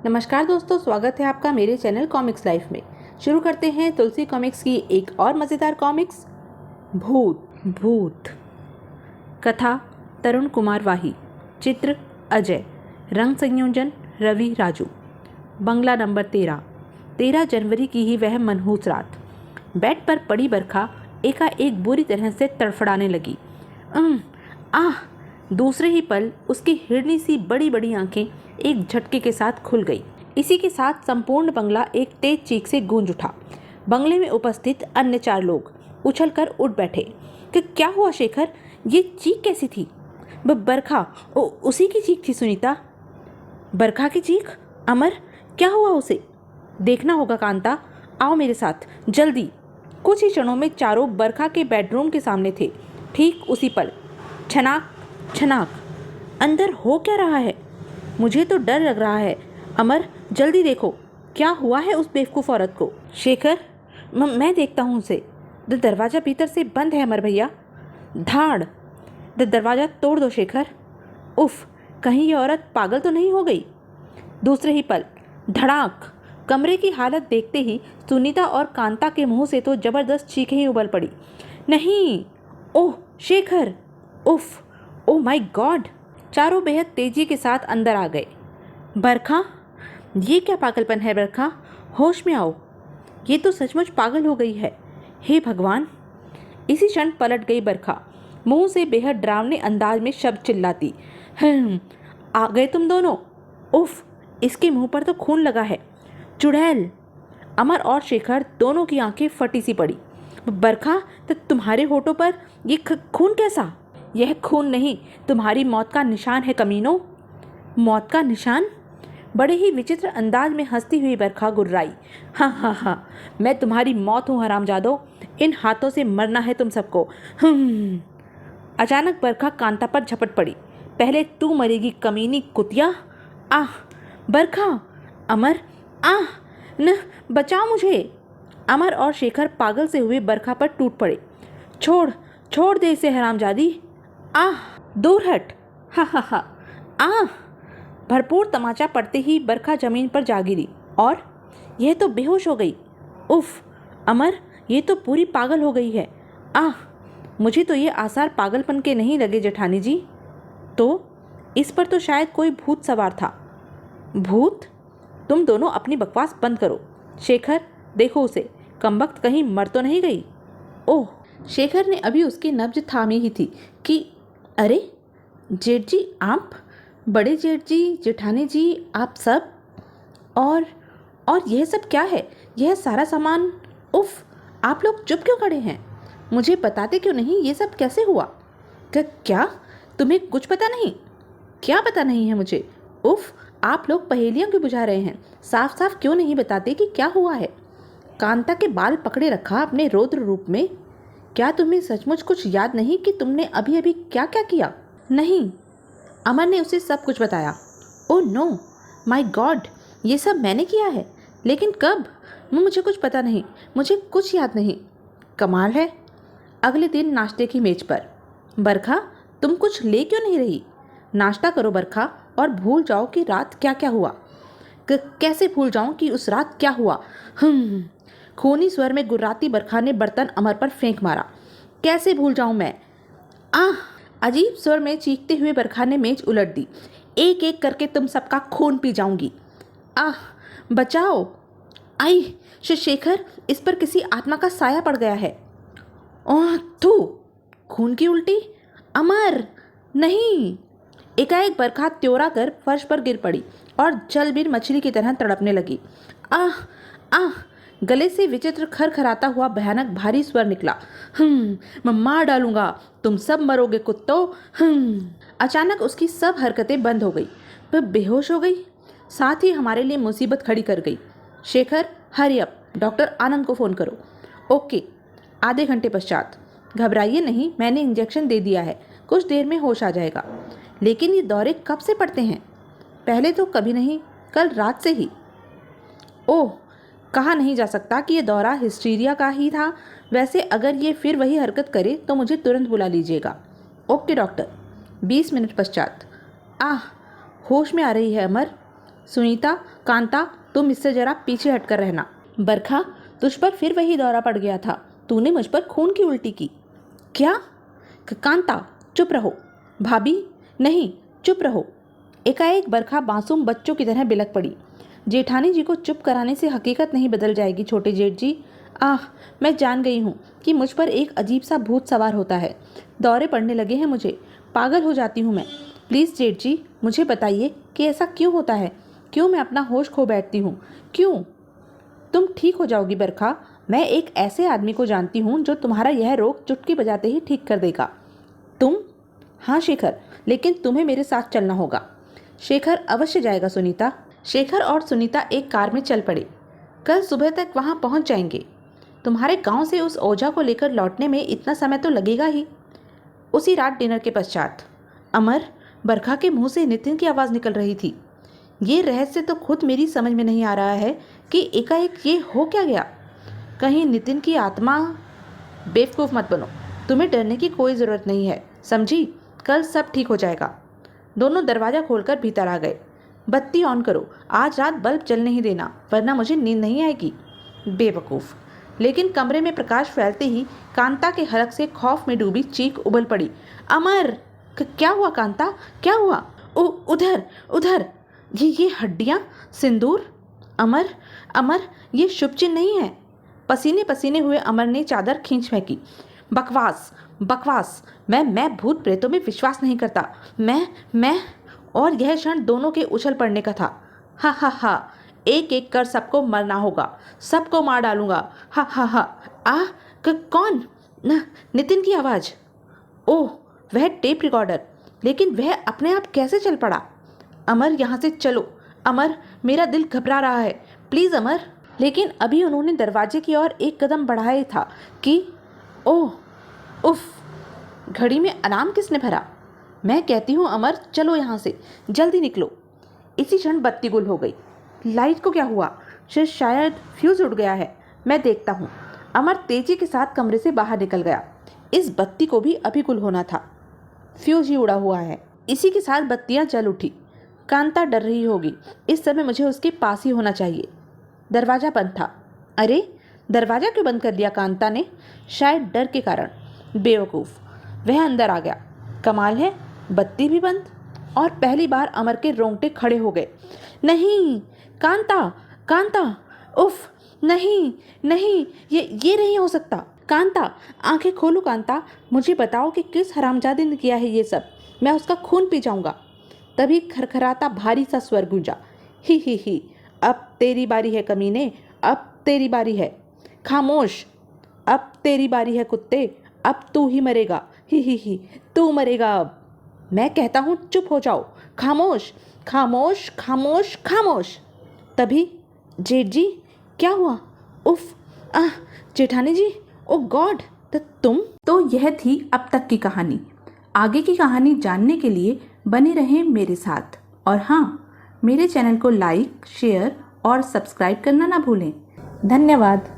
नमस्कार दोस्तों, स्वागत है आपका मेरे चैनल कॉमिक्स लाइफ में। शुरू करते हैं तुलसी कॉमिक्स की एक और मज़ेदार कॉमिक्स, भूत। कथा तरुण कुमार वाही, चित्र अजय, रंग संयोजन रवि राजू। बंगला नंबर 13 जनवरी की ही वह मनहूस रात। बेड पर पड़ी बरखा एकाएक बुरी तरह से तड़फड़ाने लगी। आह! दूसरे ही पल उसकी हिरनी सी बड़ी बड़ी आंखें एक झटके के साथ खुल गई। इसी के साथ संपूर्ण बंगला एक तेज चीख से गूंज उठा। बंगले में उपस्थित अन्य 4 लोग उछलकर उठ बैठे कि क्या हुआ शेखर, ये चीख कैसी थी? बरखा उसी की चीख थी सुनीता। बरखा की चीख? अमर, क्या हुआ उसे? देखना होगा कांता, आओ मेरे साथ जल्दी। कुछ ही क्षणों में चारों बरखा के बेडरूम के सामने थे। ठीक उसी पल छनाक छनाक। अंदर हो क्या रहा है? मुझे तो डर लग रहा है। अमर, जल्दी देखो क्या हुआ है उस बेवकूफ़ औरत को। शेखर, मैं देखता हूँ उसे। दरवाज़ा भीतर से बंद है अमर भैया। धाड़! दरवाज़ा तोड़ दो शेखर। उफ, कहीं ये औरत पागल तो नहीं हो गई? दूसरे ही पल धड़ाक! कमरे की हालत देखते ही सुनीता और कांता के मुंह से तो जबरदस्त चीखें ही उबल पड़ी। नहीं! ओह शेखर! उफ! Oh my God! चारों बेहद तेजी के साथ अंदर आ गए। बरखा, ये क्या पागलपन है बरखा? होश में आओ, ये तो सचमुच पागल हो गई है। हे भगवान! इसी क्षण पलट गई बरखा, मुंह से बेहद डरावने अंदाज में शब्द चिल्लाती। आ गए तुम दोनों? उफ, इसके मुंह पर तो खून लगा है। चुड़ैल! अमर और शेखर दोनों की आंखें फटी सी पड़ी। बरखा, तो तुम्हारे होठों पर ये खून कैसा? यह खून नहीं, तुम्हारी मौत का निशान है कमीनों। मौत का निशान? बड़े ही विचित्र अंदाज में हंसती हुई बरखा गुर्राई। हाँ, मैं तुम्हारी मौत हूँ हरामजादो। इन हाथों से मरना है तुम सबको। अचानक बरखा कांता पर झपट पड़ी। पहले तू मरेगी कमीनी कुतिया। आह! बरखा! अमर! आह! न, बचाओ मुझे। अमर और शेखर पागल से हुए बरखा पर टूट पड़े। छोड़ दे इसे हरामजादी। आह! दूर हट। हा। आह! भरपूर तमाचा पड़ते ही बरखा जमीन पर जा गिरी और यह तो बेहोश हो गई। उफ! अमर, ये तो पूरी पागल हो गई है। आह! मुझे तो ये आसार पागलपन के नहीं लगे जेठानी जी। तो इस पर तो शायद कोई भूत सवार था। भूत? तुम दोनों अपनी बकवास बंद करो। शेखर, देखो उसे, कमबख्त कहीं मर तो नहीं गई? ओह! शेखर ने अभी उसकी नब्ज थामी ही थी कि अरे जेठ जी, आप? बड़े जेठ जी, जेठानी जी, आप सब? और यह सब क्या है? यह सारा सामान? उफ! आप लोग चुप क्यों खड़े हैं? मुझे बताते क्यों नहीं ये सब कैसे हुआ? क्या तुम्हें कुछ पता नहीं? क्या पता नहीं है मुझे? उफ! आप लोग पहेलियां क्यों बुझा रहे हैं? साफ साफ क्यों नहीं बताते कि क्या हुआ है? कांता के बाल पकड़े रखा अपने रौद्र रूप में। क्या तुम्हें सचमुच कुछ याद नहीं कि तुमने अभी अभी क्या क्या किया? नहीं, अमर ने उसे सब कुछ बताया। ओह नो, माय गॉड, ये सब मैंने किया है। लेकिन कब? मुझे कुछ पता नहीं, मुझे कुछ याद नहीं। कमाल है। अगले दिन नाश्ते की मेज पर, बरखा, तुम कुछ ले क्यों नहीं रही? नाश्ता करो बरखा और भूल जाओ कि रात क्या क्या हुआ। कैसे भूल जाऊं कि उस रात क्या हुआ? खूनी स्वर में गुर्राती बरखा ने बर्तन अमर पर फेंक मारा। कैसे भूल जाऊं मैं? आह! अजीब स्वर में चीखते हुए बरखा ने मेज उलट दी। एक एक करके तुम सबका खून पी जाऊंगी। आह! बचाओ! आई! शेखर, इस पर किसी आत्मा का साया पड़ गया है। ओह थू! खून की उल्टी? अमर! नहीं! एकाएक बरखा त्योरा कर फर्श पर गिर पड़ी और जलबीर मछली की तरह तड़पने लगी। आह! आह! गले से विचित्र खरखराता हुआ भयानक भारी स्वर निकला। मैं मार डालूंगा, तुम सब मरोगे कुत्तों। अचानक उसकी सब हरकतें बंद हो गई। वह बेहोश हो गई, साथ ही हमारे लिए मुसीबत खड़ी कर गई। शेखर, हरी अप, डॉक्टर आनंद को फ़ोन करो। ओके। आधे घंटे पश्चात। घबराइए नहीं, मैंने इंजेक्शन दे दिया है, कुछ देर में होश आ जाएगा। लेकिन ये दौरे कब से पड़ते हैं? पहले तो कभी नहीं, कल रात से ही। ओह, कहा नहीं जा सकता कि ये दौरा हिस्टीरिया का ही था। वैसे अगर ये फिर वही हरकत करे तो मुझे तुरंत बुला लीजिएगा। Okay doctor. 20 मिनट पश्चात। आह! होश में आ रही है अमर। सुनीता, कांता, तुम इससे जरा पीछे हटकर रहना। बरखा, तुझ पर फिर वही दौरा पड़ गया था, तूने मुझ पर खून की उल्टी की। क्या? कांता, चुप रहो। भाभी, नहीं, चुप रहो। एकाएक बरखा मासूम बच्चों की तरह बिलक पड़ी। जेठानी जी को चुप कराने से हकीकत नहीं बदल जाएगी छोटे जेठ जी। आह, मैं जान गई हूँ कि मुझ पर एक अजीब सा भूत सवार होता है। दौरे पड़ने लगे हैं मुझे, पागल हो जाती हूँ मैं। प्लीज़ जेठ जी, मुझे बताइए कि ऐसा क्यों होता है, क्यों मैं अपना होश खो बैठती हूँ, क्यों? तुम ठीक हो जाओगी बरखा। मैं एक ऐसे आदमी को जानती हूँ जो तुम्हारा यह रोग चुटकी बजाते ही ठीक कर देगा। तुम? हाँ शेखर, लेकिन तुम्हें मेरे साथ चलना होगा। शेखर अवश्य जाएगा सुनीता। शेखर और सुनीता एक कार में चल पड़े। कल सुबह तक वहाँ पहुँच जाएंगे। तुम्हारे गांव से उस ओझा को लेकर लौटने में इतना समय तो लगेगा ही। उसी रात डिनर के पश्चात अमर, बरखा के मुंह से नितिन की आवाज़ निकल रही थी। ये रहस्य तो खुद मेरी समझ में नहीं आ रहा है कि एकाएक ये हो क्या गया। कहीं नितिन की आत्मा? बेवकूफ़ मत बनो, तुम्हें डरने की कोई ज़रूरत नहीं है, समझी? कल सब ठीक हो जाएगा। दोनों दरवाज़ा खोलकर भीतर आ गए। बत्ती ऑन करो, आज रात बल्ब जलने ही देना, वरना मुझे नींद नहीं आएगी। बेवकूफ़। लेकिन कमरे में प्रकाश फैलते ही कांता के हलक से खौफ में डूबी चीख उबल पड़ी। अमर! क्या हुआ कांता, क्या हुआ? उधर उधर, ये हड्डियाँ, सिंदूर। अमर, अमर, ये शुभ चिन्ह नहीं है। पसीने पसीने हुए अमर ने चादर खींच फेंकी। बकवास, बकवास। मैं भूत प्रेतों में विश्वास नहीं करता। मैं और यह क्षण दोनों के उछल पड़ने का था। हा हा हा, एक एक कर सबको मरना होगा, सबको मार डालूंगा। हा हा हा। कौन? नितिन की आवाज़। ओह, वह टेप रिकॉर्डर। लेकिन वह अपने आप कैसे चल पड़ा? अमर, यहाँ से चलो। अमर, मेरा दिल घबरा रहा है, प्लीज़ अमर। लेकिन अभी उन्होंने दरवाजे की ओर एक कदम बढ़ाया था कि ओह, उफ, घड़ी में अलार्म किसने भरा? मैं कहती हूँ अमर, चलो यहाँ से, जल्दी निकलो। इसी क्षण बत्ती गुल हो गई। लाइट को क्या हुआ? शायद फ्यूज उड़ गया है, मैं देखता हूँ। अमर तेजी के साथ कमरे से बाहर निकल गया। इस बत्ती को भी अभी गुल होना था, फ्यूज ही उड़ा हुआ है। इसी के साथ बत्तियाँ जल उठी। कांता डर रही होगी, इस समय मुझे उसके पास ही होना चाहिए। दरवाज़ा बंद था। अरे, दरवाज़ा क्यों बंद कर दिया कांता ने? शायद डर के कारण। बेवकूफ़, वह अंदर आ गया। कमाल है, बत्ती भी बंद। और पहली बार अमर के रोंगटे खड़े हो गए। नहीं, कांता, कांता, उफ, नहीं नहीं, ये नहीं हो सकता। कांता, आंखें खोलो कांता, मुझे बताओ कि किस हरामजादे ने किया है ये सब। मैं उसका खून पी जाऊंगा। तभी खरखराता भारी सा स्वर गूंजा। ही, अब तेरी बारी है कमीने, अब तेरी बारी है। खामोश, अब तेरी बारी है कुत्ते, अब तू ही मरेगा। ही, तू मरेगा अब। मैं कहता हूँ चुप हो जाओ। खामोश, खामोश, खामोश, खामोश। तभी जेठ जी, क्या हुआ? उफ, जेठानी जी, ओ गॉड, तुम? तो यह थी अब तक की कहानी। आगे की कहानी जानने के लिए बने रहें मेरे साथ। और हाँ, मेरे चैनल को लाइक, शेयर और सब्सक्राइब करना ना भूलें। धन्यवाद।